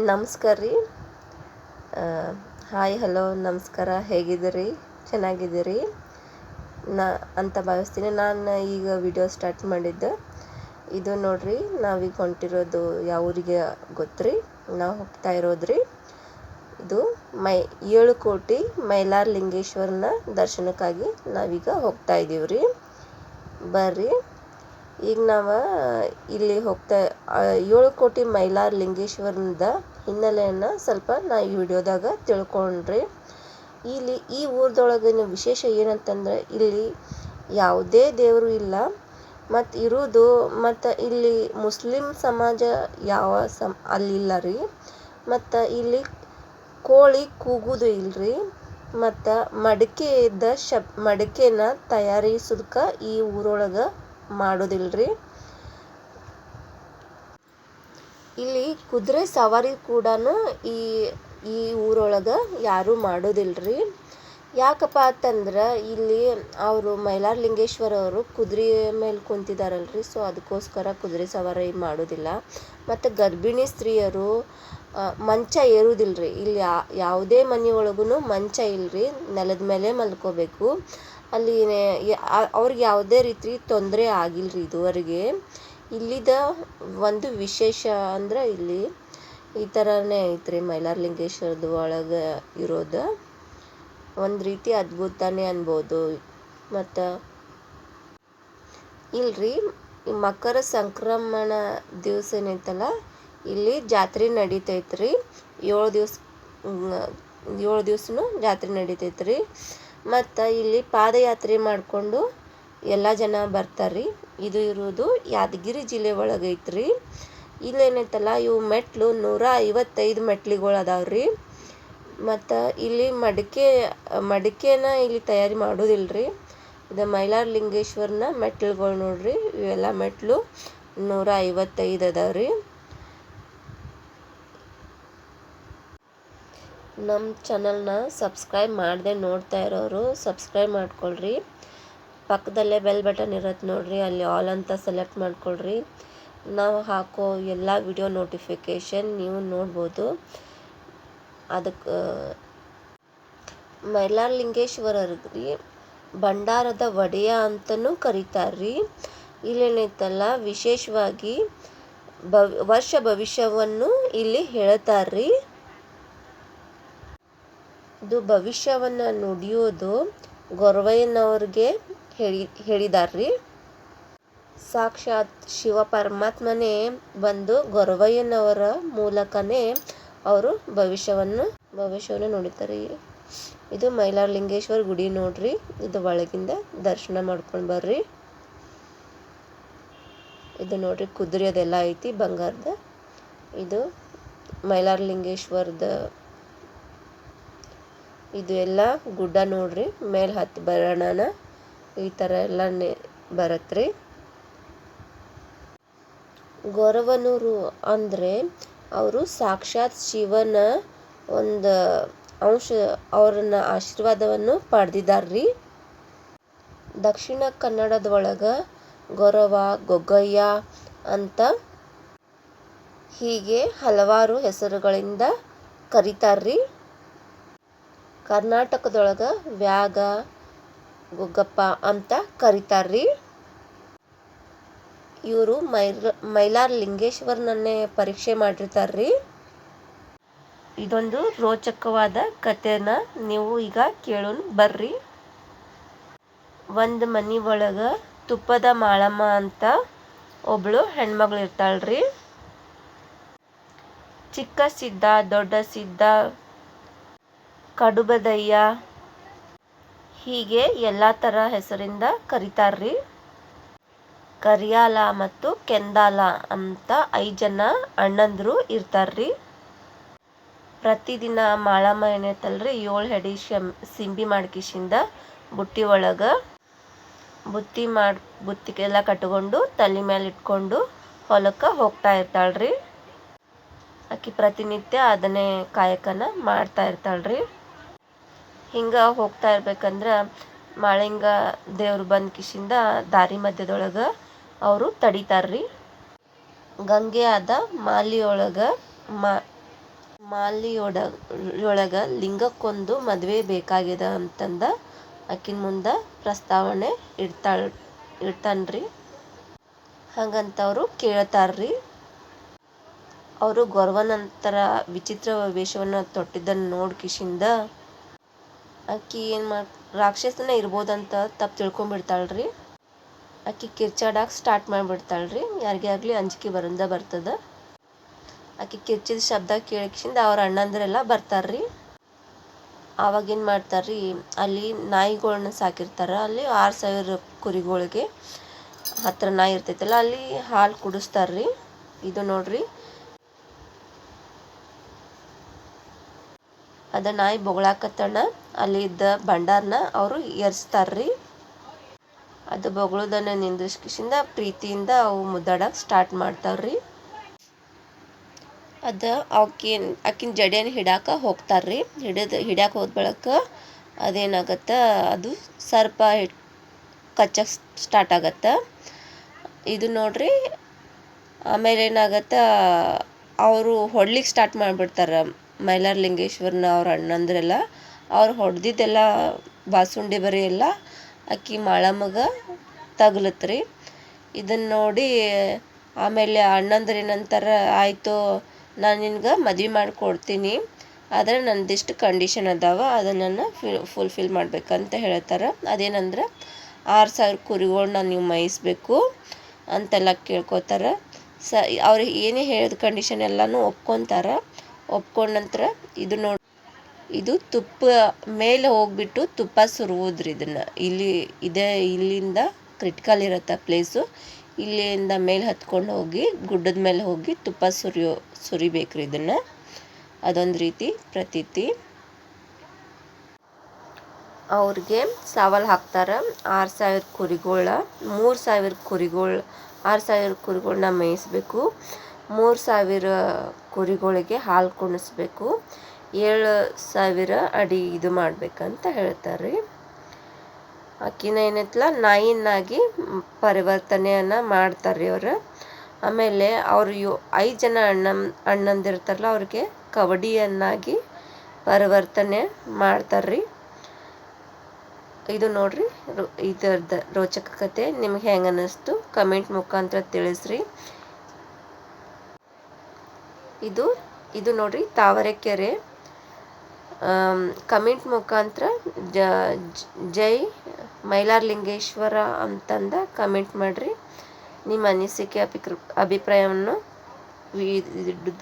ನಮಸ್ಕಾರ ರೀ. Hi hello ನಮಸ್ಕಾರ. ಹೇಗಿದ್ದೀರಿ? ಚೆನ್ನಾಗಿದ್ದೀರಿ ಅಂತ ಭಾವಿಸ್ತೀನಿ. ನಾನು ಈಗ ವಿಡಿಯೋ ಸ್ಟಾರ್ಟ್ ಮಾಡಿದ್ದೆ. ಇದು ನೋಡ್ರಿ, ನಾವೀಗ ಹೊಂಟಿರೋದು ಯಾವ ಊರಿಗೆ ಗೊತ್ತ್ರಿ? ನಾವು ಹೋಗ್ತಾ ಇರೋದ್ರಿ ಇದು 7 ಕೋಟಿ ಮೈಲಾರ ಲಿಂಗೇಶ್ವರನ ದರ್ಶನಕ್ಕಾಗಿ ನಾವೀಗ ಹೋಗ್ತಾ ಇದ್ದೀವಿ ರೀ. ಬರ್ರಿ, ಈಗ ನಾವು ಇಲ್ಲಿ 7 ಕೋಟಿ ಮೈಲಾರ ಲಿಂಗೇಶ್ವರನದ ಹಿನ್ನೆಲೆಯನ್ನು ಸ್ವಲ್ಪ ನಾ ಈ ವಿಡಿಯೋದಾಗ ತಿಳ್ಕೊಂಡ್ರಿ. ಈ ಊರದೊಳಗಿನ ವಿಶೇಷ ಏನಂತಂದ್ರೆ, ಇಲ್ಲಿ ಯಾವುದೇ ದೇವರು ಇಲ್ಲ. ಮತ್ತು ಇಲ್ಲಿ ಮುಸ್ಲಿಂ ಸಮಾಜ ಅಲ್ಲಿಲ್ಲ ರೀ. ಮತ್ತು ಇಲ್ಲಿ ಕೋಳಿ ಕೂಗೋದು ಇಲ್ರಿ. ಮತ್ತು ಮಡಿಕೆನ ತಯಾರಿಸೋದಕ್ಕೆ ಈ ಊರೊಳಗೆ ಮಾಡೋದಿಲ್ರಿ. ಇಲ್ಲಿ ಕುದುರೆ ಸವಾರಿ ಕೂಡ ಈ ಊರೊಳಗೆ ಯಾರೂ ಮಾಡೋದಿಲ್ರಿ. ಯಾಕಪ್ಪ ಅಂತಂದ್ರೆ, ಇಲ್ಲಿ ಅವರು ಮೈಲಾರ ಲಿಂಗೇಶ್ವರ ಅವರು ಕುದುರೆ ಮೇಲೆ ಕುಂತಿದಾರಲ್ರಿ. ಸೊ ಅದಕ್ಕೋಸ್ಕರ ಕುದುರೆ ಸವಾರಿ ಮಾಡೋದಿಲ್ಲ. ಮತ್ತು ಗರ್ಭಿಣಿ ಸ್ತ್ರೀಯರು ಮಂಚ ಏರುವುದಿಲ್ರಿ. ಇಲ್ಲಿ ಯಾವುದೇ ಮನೆಯೊಳಗೂ ಮಂಚ ಇಲ್ರಿ. ನೆಲದ ಮೇಲೆ ಮಲ್ಕೋಬೇಕು. ಅಲ್ಲಿ ಅವ್ರಿಗೆ ಯಾವುದೇ ರೀತಿ ತೊಂದರೆ ಆಗಿಲ್ರಿ ಇದುವರೆಗೆ. ಇಲ್ಲಿದ ಒಂದು ವಿಶೇಷ ಅಂದ್ರೆ, ಇಲ್ಲಿ ಈ ಥರನೇ ಐತ್ರಿ ಮೈಲಾರ ಲಿಂಗೇಶ್ವರದ ಒಳಗೆ ಇರೋದು. ಒಂದು ರೀತಿ ಅದ್ಭುತನೇ ಅನ್ಬೋದು. ಮತ್ತು ಇಲ್ರಿ, ಮಕರ ಸಂಕ್ರಮಣ ದಿವಸ ಏನೈತಲ್ಲ, ಇಲ್ಲಿ ಜಾತ್ರೆ ನಡಿತೈತ್ರಿ. 7 ದಿವಸನೂ ಜಾತ್ರೆ ನಡಿತೈತ್ರಿ. ಮತ್ತು ಇಲ್ಲಿ ಪಾದಯಾತ್ರೆ ಮಾಡಿಕೊಂಡು ಎಲ್ಲ ಜನ ಬರ್ತಾರ್ರಿ. ಇದು ಇರೋದು ಯಾದಗಿರಿ ಜಿಲ್ಲೆ ಒಳಗೈತ್ರಿ. ಇಲ್ಲೇನೈತಲ್ಲ, ಇವು ಮೆಟ್ಲು 155 ಮೆಟ್ಲುಗಳು ಅದಾವ್ರಿ. ಮತ್ತು ಇಲ್ಲಿ ಮಡಿಕೆನ ಇಲ್ಲಿ ತಯಾರಿ ಮಾಡೋದಿಲ್ರಿ. ಇದು ಮೈಲಾರ ಲಿಂಗೇಶ್ವರನ ಮೆಟ್ಲುಗಳು ನೋಡ್ರಿ. ಇವೆಲ್ಲ ಮೆಟ್ಲು 155 ಅದಾವ್ರಿ. ನಮ್ಮ ಚಾನಲ್ನ ಸಬ್ಸ್ಕ್ರೈಬ್ ಮಾಡದೆ ನೋಡ್ತಾ ಇರೋರು ಸಬ್ಸ್ಕ್ರೈಬ್ ಮಾಡ್ಕೊಳ್ರಿ. ಪಕ್ಕದಲ್ಲೇ ಬೆಲ್ ಬಟನ್ ಇರುತ್ತೆ ನೋಡ್ರಿ, ಅಲ್ಲಿ ಆಲ್ ಅಂತ ಸೆಲೆಕ್ಟ್ ಮಾಡ್ಕೊಳ್ರಿ. ನಾವು ಹಾಕೋ ಎಲ್ಲ ವಿಡಿಯೋ ನೋಟಿಫಿಕೇಷನ್ ನೀವು ನೋಡ್ಬೋದು. ಅದಕ್ಕೆ ಮೈಲಾರ ಲಿಂಗೇಶ್ವರರ್ಗ್ರಿ ಭಂಡಾರದ ಒಡೆಯ ಅಂತಲೂ ಕರೀತಾರ್ರಿ. ಇಲ್ಲೇನೈತಲ್ಲ, ವಿಶೇಷವಾಗಿ ವರ್ಷ ಭವಿಷ್ಯವನ್ನು ಇಲ್ಲಿ ಹೇಳ್ತಾರ್ರಿ. ಇದು ಭವಿಷ್ಯವನ್ನು ನುಡಿಯೋದು ಗೊರವಯ್ಯನವ್ರಿಗೆ ಹೇಳಿದಾರ್ರಿ. ಸಾಕ್ಷಾತ್ ಶಿವ ಪರಮಾತ್ಮನೇ ಬಂದು ಗೊರವಯ್ಯನವರ ಮೂಲಕನೇ ಅವರು ಭವಿಷ್ಯವನ್ನು ನುಡಿತಾರೆ. ಇದು ಮೈಲಾರ ಲಿಂಗೇಶ್ವರ ಗುಡಿ ನೋಡ್ರಿ. ಇದು ಒಳಗಿಂದ ದರ್ಶನ ಮಾಡ್ಕೊಂಡು ಬರ್ರಿ. ಇದು ನೋಡ್ರಿ, ಕುದುರೆ ಅದೆಲ್ಲ ಐತಿ ಬಂಗಾರದ. ಇದು ಮೈಲಾರ ಲಿಂಗೇಶ್ವರದ ಇದು ಎಲ್ಲ ಗುಡ್ಡ ನೋಡ್ರಿ. ಮೇಲೆ ಹತ್ತಿ ಬರೋಣ ಈ ಥರ ಎಲ್ಲ ಬರತ್ರಿ. ಗೊರವನೂರು ಅಂದರೆ ಅವರು ಸಾಕ್ಷಾತ್ ಶಿವನ ಒಂದು ಅಂಶ, ಅವ್ರನ್ನ ಆಶೀರ್ವಾದವನ್ನು ಪಡೆದಿದ್ದಾರ್ರಿ. ದಕ್ಷಿಣ ಕನ್ನಡದೊಳಗೆ ಗೊರವ, ಗೊಗ್ಗಯ್ಯ ಅಂತ ಹೀಗೆ ಹಲವಾರು ಹೆಸರುಗಳಿಂದ ಕರೀತಾರ್ರಿ. ಕರ್ನಾಟಕದೊಳಗೆ ವ್ಯಾಗ, ಗೊಗ್ಗಪ್ಪ ಅಂತ ಕರೀತಾರ್ರಿ. ಇವರು ಮೈಲಾರ ಲಿಂಗೇಶ್ವರನನ್ನೇ ಪರೀಕ್ಷೆ ಮಾಡಿರ್ತಾರ್ರಿ. ಇದೊಂದು ರೋಚಕವಾದ ಕಥೆನ ನೀವು ಈಗ ಕೇಳೋಣ ಬರ್ರಿ. ಒಂದು ಮನೆ ಒಳಗೆ ತುಪ್ಪದ ಮಾಳಮ್ಮ ಅಂತ ಒಬ್ಳು ಹೆಣ್ಮಗಳು ಇರ್ತಾಳ್ರಿ. ಚಿಕ್ಕ ಸಿದ್ಧ, ದೊಡ್ಡ ಸಿದ್ಧ, ಕಡುಬದಯ್ಯ ಹೀಗೆ ಎಲ್ಲ ಥರ ಹೆಸರಿಂದ ಕರೀತಾರ್ರಿ. ಕರಿಯಾಲ ಮತ್ತು ಕೆಂದಾಲ ಅಂತ 5 ಜನ ಅಣ್ಣಂದ್ರು ಇರ್ತಾರ್ರಿ. ಪ್ರತಿದಿನ ಮಾಳಮ್ಮ ಏನೈತಲ್ರಿ 7 ಹೆಡಿ ಸಿಂಬಿ ಮಾಡ್ಕಿಸಿಂದ ಬುಟ್ಟಿ ಒಳಗೆ ಬುತ್ತಿಗೆಲ್ಲ ಕಟ್ಕೊಂಡು ತಲೆ ಮೇಲೆ ಇಟ್ಕೊಂಡು ಹೊಲಕ್ಕೆ ಹೋಗ್ತಾ ಇರ್ತಾಳ್ರಿ. ಆಕೆ ಪ್ರತಿನಿತ್ಯ ಅದನ್ನೇ ಕಾಯಕನ ಮಾಡ್ತಾ ಇರ್ತಾಳ್ರಿ. ಹಿಂಗೆ ಹೋಗ್ತಾ ಇರ್ಬೇಕಂದ್ರೆ ಮಾಳಿಂಗ ದೇವ್ರು ಬಂದ ಕಿಶಿಂದ ದಾರಿ ಮಧ್ಯದೊಳಗೆ ಅವರು ತಡಿತಾರ್ರಿ. ಗಂಗೆ ಆದ ಮಾಲಿಯೊಳಗೆ ಮಾಲಿಯೊಳಗ ಲಿಂಗಕ್ಕೊಂದು ಮದುವೆ ಬೇಕಾಗ್ಯದ ಅಂತಂದ ಆಕಿನ ಮುಂದೆ ಪ್ರಸ್ತಾವನೆ ಇಡ್ತಾನ್ರಿ. ಹಂಗಂತವ್ರು ಕೇಳ್ತಾರ್ರಿ. ಅವರು ಗೌರವನಂತರ ವಿಚಿತ್ರ ವೇಷವನ್ನು ತೊಟ್ಟಿದ್ದನ್ನು ನೋಡ್ಕಿಶಿಂದ ಆಕಿ ರಾಕ್ಷಸನ ಇರ್ಬೋದಂತ ತಪ್ಪು ತಿಳ್ಕೊಂಬಿಡ್ತಾಳ್ರಿ. ಆಕಿ ಕಿರ್ಚಾಡಕ್ಕೆ ಸ್ಟಾರ್ಟ್ ಮಾಡಿಬಿಡ್ತಾಳ್ರಿ. ಯಾರಿಗೇ ಆಗಲಿ ಅಂಜಿಕೆ ಬರ್ತದ. ಆಕಿ ಕಿರ್ಚಿದ ಶಬ್ದ ಕೇಳಿಕಿಶಿಂದ ಅವ್ರ ಅಣ್ಣಂದಿರೆಲ್ಲ ಬರ್ತಾರ್ರಿ. ಆವಾಗೇನು ಮಾಡ್ತಾರ್ರಿ, ಅಲ್ಲಿ ನಾಯಿಗಳನ್ನ ಸಾಕಿರ್ತಾರ. ಅಲ್ಲಿ 6000 ಕುರಿಗಳಿಗೆ ಹತ್ರ ನಾಯಿ ಇರ್ತೈತಲ್ಲ, ಅಲ್ಲಿ ಹಾಲು ಕುಡಿಸ್ತಾರ್ರಿ. ಇದು ನೋಡ್ರಿ, ಅದ ನಾಯಿ ಬೊಗಳಾಕತ್ತಣ ಅಲ್ಲಿದ್ದ ಭಂಡಾರನ ಅವರು ಎರ್ಸ್ತಾರ್ರಿ. ಅದು ಬೊಗಳೋದನ್ನ ನಿಂದ್ರಿಸ್ಕಿಶಿಂದ ಪ್ರೀತಿಯಿಂದ ಅವು ಮುದ್ದಾಡಕ್ಕೆ ಸ್ಟಾರ್ಟ್ ಮಾಡ್ತಾವ್ರಿ. ಅದು ಆಕಿನ ಜಡೆಯನ್ನು ಹಿಡ್ಯಾಕ ಹೋಗ್ತಾರ್ರಿ. ಹಿಡ್ಯಾಕ ಹೋದ ಬಳಿಕ ಅದೇನಾಗತ್ತ, ಅದು ಸರ್ಪ ಕಚ್ಚಕ್ಕೆ ಸ್ಟಾರ್ಟ್ ಆಗತ್ತ. ಇದು ನೋಡ್ರಿ, ಆಮೇಲೆ ಏನಾಗತ್ತ, ಅವರು ಹೊಡ್ಲಿಕ್ಕೆ ಸ್ಟಾರ್ಟ್ ಮಾಡಿಬಿಡ್ತಾರೆ ಮೈಲಾರಲಿಂಗೇಶ್ವರನ ಅವ್ರ ಅಣ್ಣಂದ್ರೆಲ್ಲ. ಅವ್ರು ಹೊಡೆದಿದ್ದೆಲ್ಲ ಬಾಸುಂಡೆ ಬರಿ ಎಲ್ಲ ಆಕಿ ಮಾಳಮ್ಮಗ ತಗಲತ್ರಿ. ಇದನ್ನು ನೋಡಿ ಆಮೇಲೆ ಅಣ್ಣಂದ್ರೆ ಏನಂತಾರೆ, ಆಯಿತು ನಾನು ನಿನ್ಗೆ ಮದುವೆ ಮಾಡಿಕೊಡ್ತೀನಿ, ಆದರೆ ನಂದಿಷ್ಟು ಕಂಡೀಷನ್ ಅದಾವ, ಅದನ್ನು ಫುಲ್ಫಿಲ್ ಮಾಡ್ಬೇಕಂತ ಹೇಳ್ತಾರೆ. ಅದೇನಂದ್ರೆ 6000 ಕುರಿಗಳನ್ನ ನೀವು ಮೇಯಿಸ್ಬೇಕು ಅಂತೆಲ್ಲ ಕೇಳ್ಕೊತಾರೆ. ಅವ್ರಿಗೆ ಏನೇ ಹೇಳಿದ ಕಂಡೀಷನ್ ಎಲ್ಲನೂ ಒಪ್ಕೊತಾರೆ. ಒಪ್ಕೊಂಡ ನಂತರ ಇದು ತುಪ್ಪ ಮೇಲೆ ಹೋಗ್ಬಿಟ್ಟು ತುಪ್ಪ ಸುರುವುದ್ರಿ. ಇಲ್ಲಿಂದ ಕ್ರಿಟಿಕಲ್ ಇರುತ್ತೆ ಪ್ಲೇಸು. ಇಲ್ಲಿಂದ ಮೇಲೆ ಹತ್ಕೊಂಡು ಹೋಗಿ ಗುಡ್ಡದ ಮೇಲೆ ಹೋಗಿ ತುಪ್ಪ ಸುರಿಬೇಕ್ರಿ. ಅದೊಂದು ರೀತಿ ಪ್ರತೀತಿ. ಅವ್ರಿಗೆ ಸವಾಲು ಹಾಕ್ತಾರೆ, 6000 ಕುರಿಗಳ 3000 ಕುರಿಗಳು 6000 ಕುರಿಗಳನ್ನ ಮೇಯಿಸ್ಬೇಕು, 3000 ಕುರಿಗಳಿಗೆ ಹಾಲು ಕುಣಿಸ್ಬೇಕು, 7000 ಅಡಿ ಇದು ಮಾಡ್ಬೇಕಂತ ಹೇಳ್ತಾರೆ. ಆಕಿನ ಏನೈತಲ್ಲ ನಾಯಿನಾಗಿ ಪರಿವರ್ತನೆಯನ್ನು ಮಾಡ್ತಾರೆ ಅವರು. ಆಮೇಲೆ ಅವರು 5 ಜನ ಅಣ್ಣಂದಿರ್ತಾರಲ್ಲ, ಅವ್ರಿಗೆ ಕಬಡ್ಡಿಯನ್ನಾಗಿ ಪರಿವರ್ತನೆ ಮಾಡ್ತಾರ್ರಿ. ಇದು ನೋಡ್ರಿ, ಇದರದ ರೋಚಕ ಕತೆ ನಿಮ್ಗೆ ಹೆಂಗೆ ಅನ್ನಿಸ್ತು ಕಮೆಂಟ್ ಮುಖಾಂತರ ತಿಳಿಸ್ರಿ. ಇದು ನೋಡ್ರಿ ತಾವರೆಕೆರೆ. ಕಮೆಂಟ್ ಮುಖಾಂತರ ಜೈ ಮೈಲಾರಲಿಂಗೇಶ್ವರ ಅಂತಂದ ಕಮೆಂಟ್ ಮಾಡಿರಿ. ನಿಮ್ಮ ಅನಿಸಿಕೆ ಅಭಿಪ್ರಾಯವನ್ನು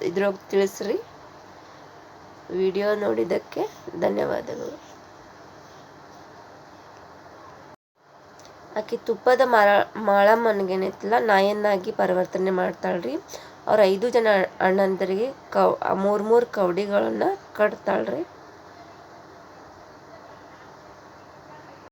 ಇದ್ರೊಳಗೆ ತಿಳಿಸ್ರಿ. ವಿಡಿಯೋ ನೋಡಿದ್ದಕ್ಕೆ ಧನ್ಯವಾದಗಳು. ಆಕೆ ತುಪ್ಪದ ಮಾಳಮ್ಮನಿಗೇನೈತಲ್ಲ ನಾಯನ್ನಾಗಿ ಪರಿವರ್ತನೆ ಮಾಡ್ತಾಳ್ರಿ. ಅವ್ರ 5 ಜನ ಅಣ್ಣಂದರಿಗೆ 3 ಕವಡಿಗಳನ್ನು ಕಟ್ತಾಳ್ರಿ.